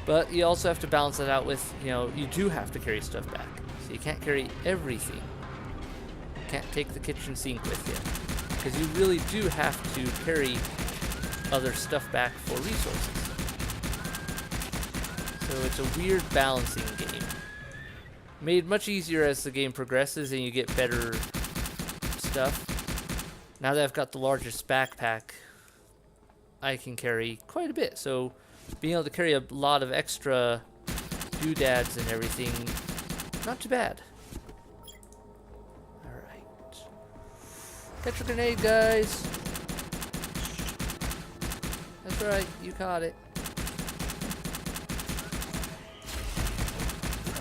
But you also have to balance that out with, you know, you do have to carry stuff back. So you can't carry everything. You can't take the kitchen sink with you, because you really do have to carry other stuff back for resources. So it's a weird balancing game. Made much easier as the game progresses and you get better stuff. Now that I've got the largest backpack, I can carry quite a bit. So being able to carry a lot of extra doodads and everything, not too bad. Alright. Catch a grenade, guys. That's right, you caught it.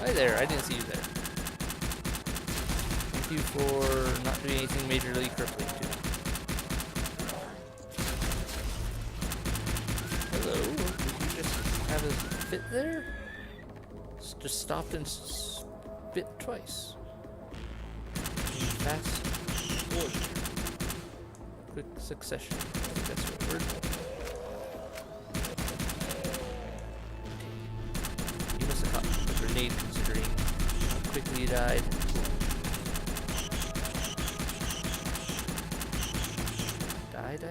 Hi there, I didn't see you there. Thank you for not doing anything majorly crippling to me. Hello, did you just have a fit there? Just stopped and spit twice. Fast forward. quick succession. I think that's the right word. Okay. You must have caught the grenade considering how quickly you died.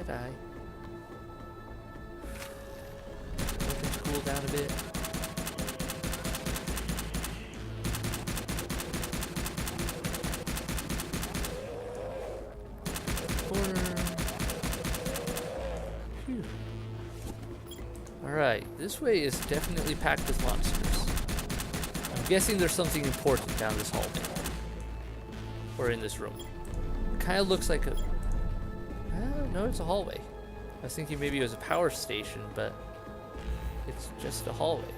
Die. Weapons cool down a bit. Alright, this way is definitely packed with monsters. I'm guessing there's something important down this hallway. Or in this room. It kind of looks like a... no, it's a hallway. I was thinking maybe it was a power station, but it's just a hallway.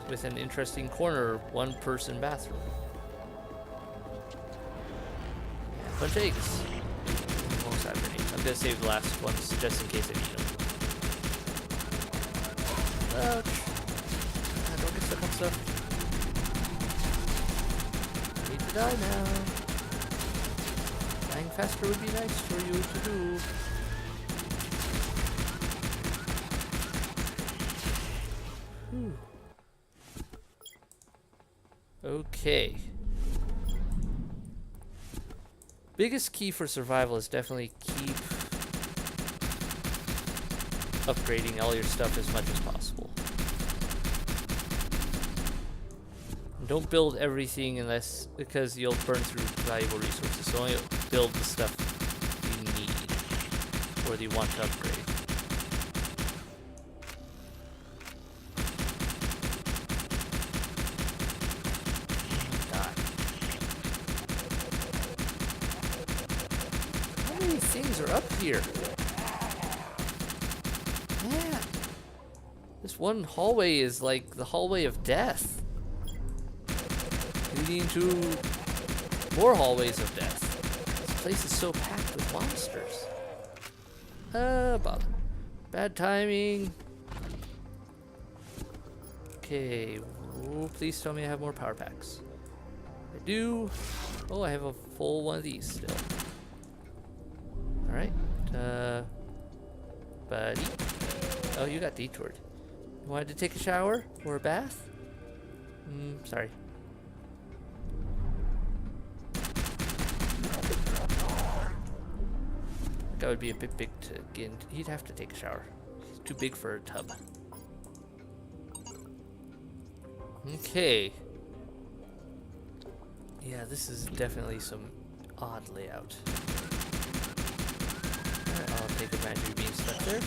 With an interesting corner, one-person bathroom. Yeah, a bunch of eggs. Almost have grenades. I'm gonna save the last ones just in case I need them. Ouch. Don't get stuck on stuff. I need to die now. Dying faster would be nice for you to do. Whew. Okay. Biggest key for survival is definitely keep upgrading all your stuff as much as possible. And don't build everything unless, because you'll burn through valuable resources. So only build the stuff you need or that you want to upgrade. How many things are up here? Man, this one hallway is like the hallway of death, leading to more hallways of death. This place is so packed with monsters. Bother. Bad timing. Okay, oh, please tell me I have more power packs. I do. Oh, I have a full one of these still. Alright, buddy. Oh, you got detoured. You wanted to take a shower or a bath? Sorry. That would be a bit big to get into. He'd have to take a shower. He's too big for a tub. Okay. Yeah, this is definitely some odd layout. I'll take advantage of being stuck there.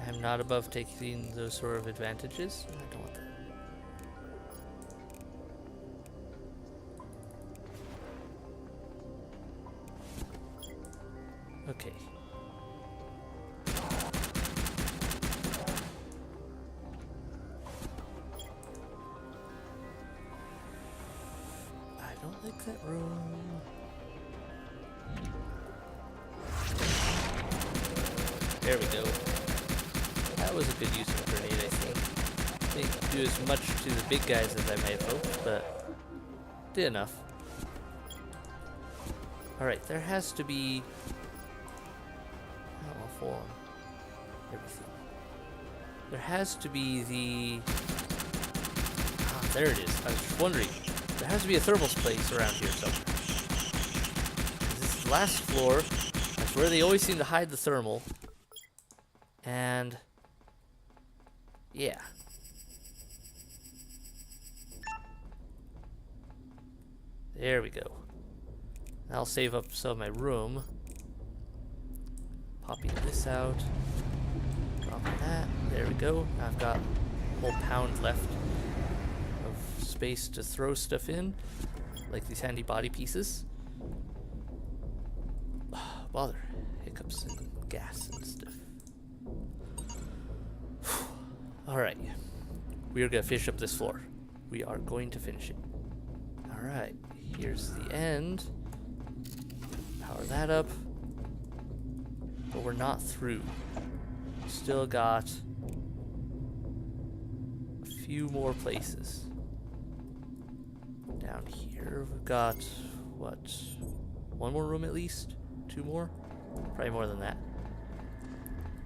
I am not above taking those sort of advantages. I don't want that. Okay. I don't like that room. There we go. That was a good use of a grenade, I think. Didn't do as much to the big guys as I might have hoped, but did enough. Alright, there has to be... I'll fall on everything. There has to be the... Ah, there it is. I was just wondering. There has to be a thermal place around here somewhere. This is the last floor. That's where they always seem to hide the thermal. And... yeah. There we go. I'll save up some of my room. Popping this out. Dropping that. There we go. I've got a whole pound left of space to throw stuff in. Like these handy body pieces. Bother. Hiccups and gas and stuff. Alright. We are going to finish up this floor. We are going to finish it. Alright. Here's the end. Power that up. But we're not through. Still got few more places. Down here, we've got, what, one more room at least? Two more? Probably more than that.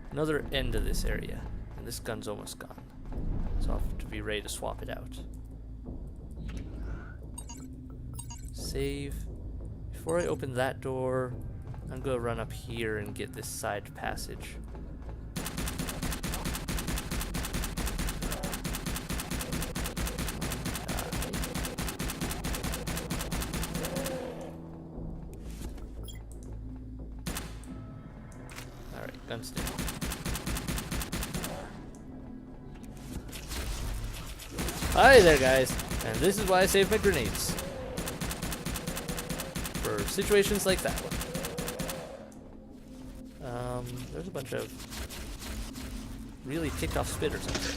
Another end of this area, and this gun's almost gone. So I'll have to be ready to swap it out. Save. Before I open that door, I'm gonna run up here and get this side passage. Alright, guns down. Hi there, guys, and this is why I save my grenades. For situations like that one. There's a bunch of really ticked off spitters up there.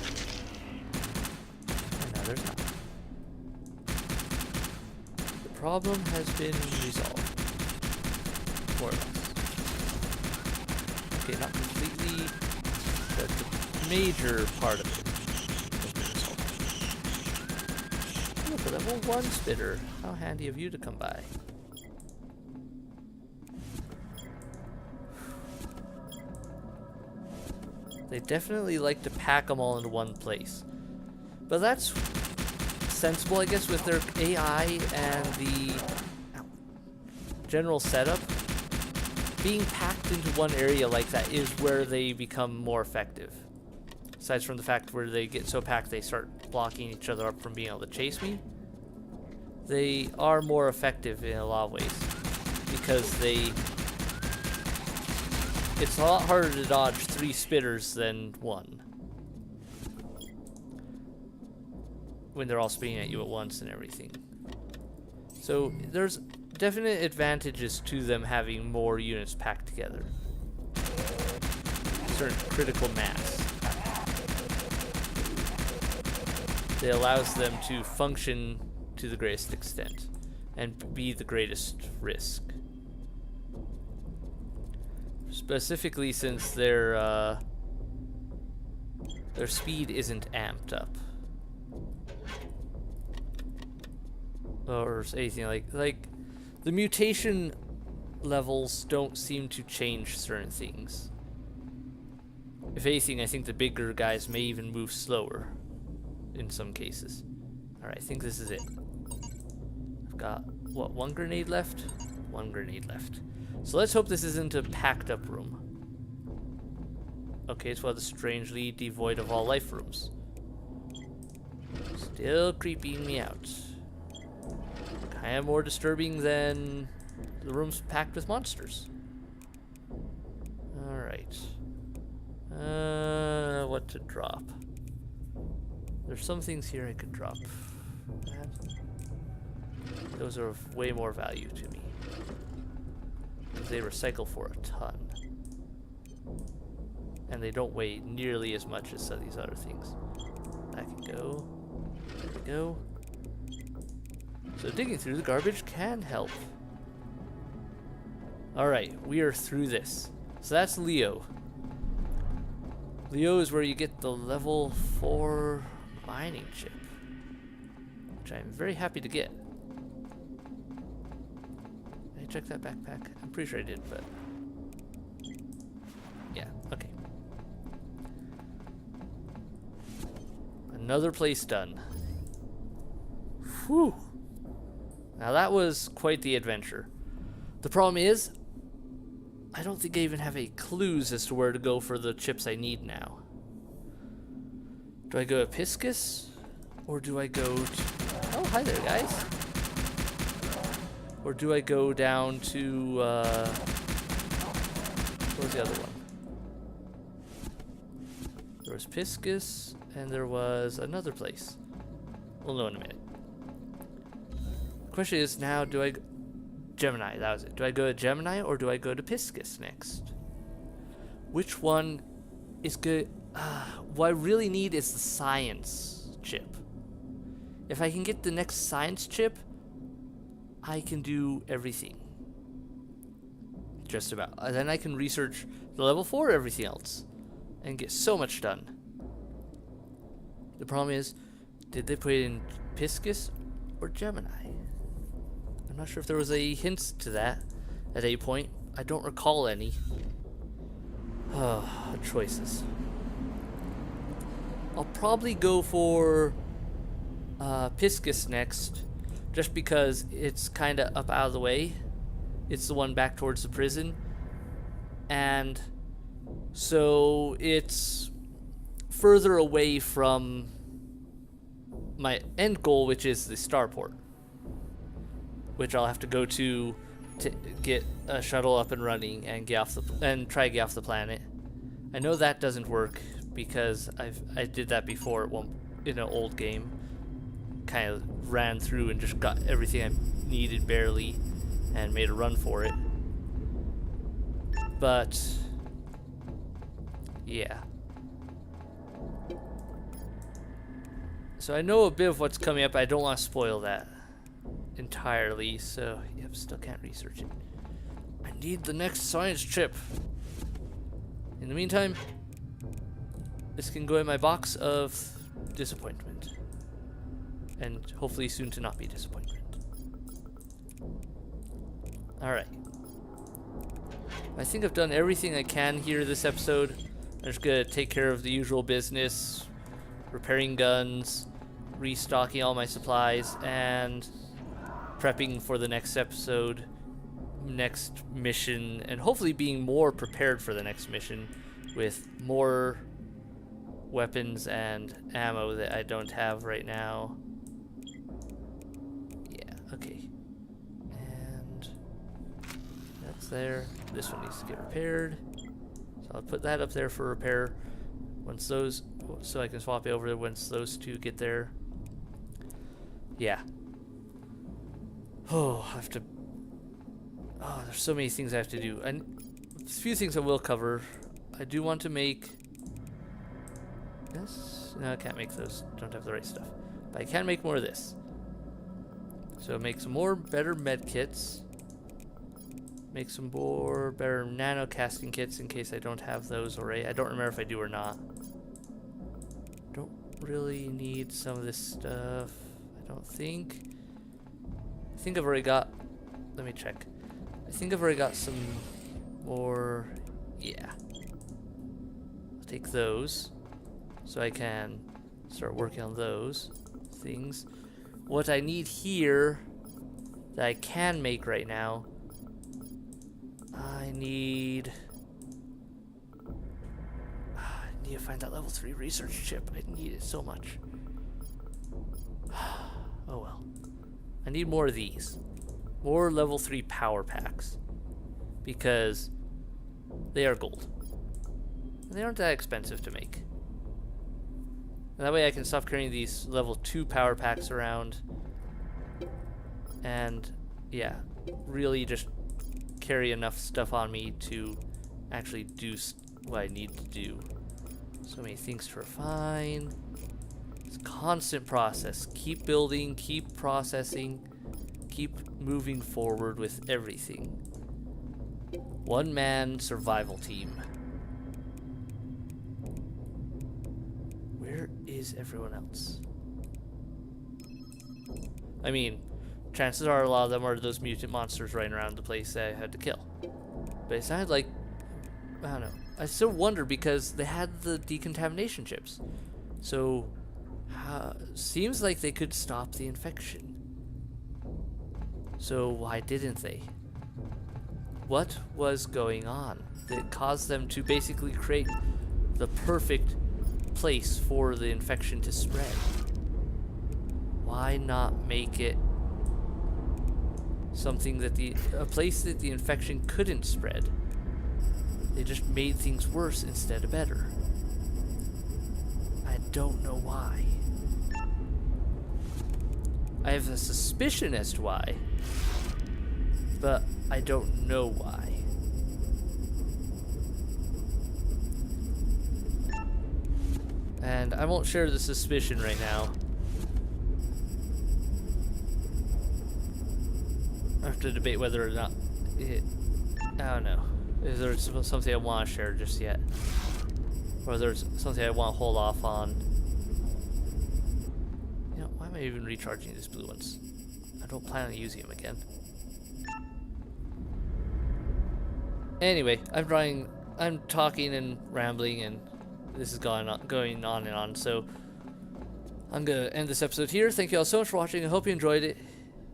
No, there's not. The problem has been resolved. More or less. Okay, not completely, but the major part of it has been resolved. Look, a level 1 spitter. How handy of you to come by. They definitely like to pack them all into one place. But that's sensible, I guess, with their AI and the general setup. Being packed into one area like that is where they become more effective. Aside from the fact where they get so packed they start blocking each other up from being able to chase me. They are more effective in a lot of ways. Because it's a lot harder to dodge 3 spitters than 1. When they're all spinning at you at once and everything. So there's definite advantages to them having more units packed together. Certain critical mass. It allows them to function to the greatest extent and be the greatest risk. Specifically since their speed isn't amped up. Or anything like the mutation levels don't seem to change certain things. If anything, I think the bigger guys may even move slower in some cases. Alright, I think this is it. I've got, what, 1 grenade left? 1 grenade left. So let's hope this isn't a packed up room. Okay, it's one of the strangely devoid of all life rooms. Still creeping me out. Kind of more disturbing than the rooms packed with monsters. Alright. What to drop? There's some things here I could drop. Those are of way more value to me. They recycle for a ton. And they don't weigh nearly as much as some of these other things. That can go. There we go. So digging through the garbage can help. Alright, we are through this. So that's Leo. Leo is where you get the level 4 mining chip. Which I'm very happy to get. Did I check that backpack? I'm pretty sure I did, but... yeah, okay. Another place done. Whew. Now that was quite the adventure. The problem is, I don't think I even have any clues as to where to go for the chips I need now. Do I go to Piscus? Or do I go to... oh, hi there, guys. Or do I go down to, what was the other one? There was Piscus, and there was another place. We'll know in a minute. The question is now, do I... Gemini, that was it. Do I go to Gemini or do I go to Piscus next? Which one is good? What I really need is the science chip. If I can get the next science chip, I can do everything. Just about. Then I can research the level 4 everything else and get so much done. The problem is, Did they put it in Piscis or Gemini? I'm not sure if there was a hint to that at any point. I don't recall any. Choices. I'll probably go for Piscis next, just because it's kind of up out of the way. It's the one back towards the prison, and so it's further away from my end goal, which is the starport, which I'll have to go to get a shuttle up and running and try to get off the planet. I know that doesn't work because I did that before in an old game. Kind of ran through and just got everything I needed barely and made a run for it. But yeah. So I know a bit of what's coming up. I don't want to spoil that entirely, so yep, still can't research it. I need the next science chip. In the meantime, this can go in my box of disappointment, and hopefully soon to not be disappointment. Alright. I think I've done everything I can here this episode. I'm just gonna take care of the usual business, repairing guns, restocking all my supplies, and prepping for the next episode, next mission, and hopefully being more prepared for the next mission with more weapons and ammo that I don't have right now. Yeah, okay. And that's there. This one needs to get repaired. So I'll put that up there for repair once those, so I can swap it over there once those two get there. Yeah. Oh, I have to... Oh, there's so many things I have to do. And a few things I will cover. I do want to make... This? No, I can't make those. Don't have the right stuff. But I can make more of this. So make some more better med kits. Make some more better nano casting kits in case I don't have those already. I don't remember if I do or not. Don't really need some of this stuff. I don't think. I think I've already got... Let me check. I think I've already got some more... Yeah. I'll take those so I can start working on those things. What I need here that I can make right now, I need to find that level 3 research chip. I need it so much. Oh well. I need more of these. More level 3 power packs. Because they are gold. And they aren't that expensive to make. And that way I can stop carrying these level 2 power packs around. And yeah, really just carry enough stuff on me to actually do what I need to do. So many things to refine. It's a constant process. Keep building, keep processing, keep moving forward with everything. One man survival team. Where is everyone else? I mean, chances are a lot of them are those mutant monsters running around the place that I had to kill. But it sounded like, I don't know. I still wonder because they had the decontamination chips. So, seems like they could stop the infection. So why didn't they? What was going on that caused them to basically create the perfect place for the infection to spread? Why not make it something that a place that the infection couldn't spread? They just made things worse instead of better. I don't know why. I have a suspicion as to why, but I don't know why. And I won't share the suspicion right now. I have to debate whether or not I don't know. Is there something I want to share just yet? Or there's something I want to hold off on. am I even recharging these blue ones? I don't plan on using them again. Anyway, I'm talking and rambling, and this is going on and on. So I'm gonna end this episode here. Thank you all so much for watching. I hope you enjoyed it.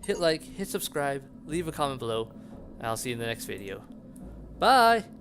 Hit like, hit subscribe, leave a comment below, and I'll see you in the next video. Bye!